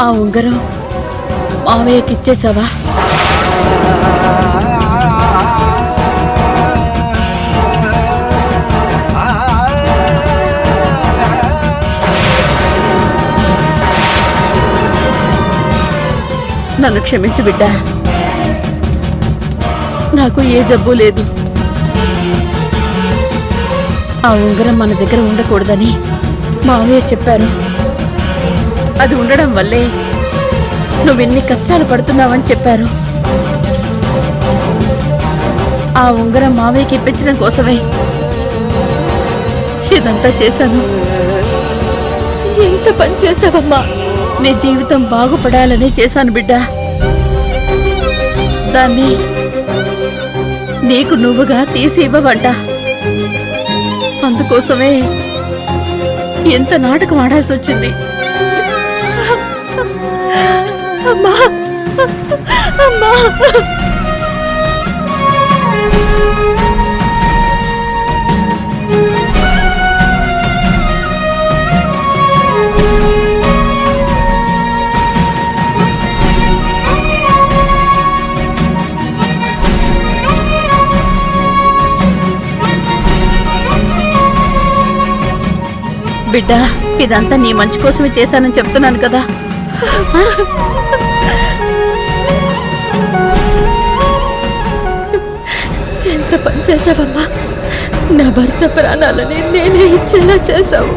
ఆ ఉంగరం మావయ్యకిచ్చేసావా? నన్ను క్షమించు బిడ్డా, నాకు ఏ జబ్బు లేదు. ఆ ఉంగరం మన దగ్గర ఉండకూడదని మావయ్య చెప్పారు. అది ఉండడం వల్లే నువ్వెన్ని కష్టాలు పడుతున్నావని చెప్పారు. ఆ ఉంగరం మావయ్యకి ఇప్పించడం కోసమే ఇదంతా చేశాను. ఎంత పని చేశావమ్మా! నీ జీవితం బాగుపడాలని చేశాను బిడ్డా. దాన్ని నీకు నువ్వుగా తీసి ఇవ్వవంట. అందుకోసమే ఎంత నాటకం ఆడాల్సి వచ్చింది. అమ్మా అమ్మా, బిడ్డా, ఇదంతా నీ మంచి కోసమే చేశానని చెప్తున్నాను కదా. ఎంత పని చేసావమ్మా! నా భర్త ప్రాణాలని నేనే ఇచ్చేలా చేశావు.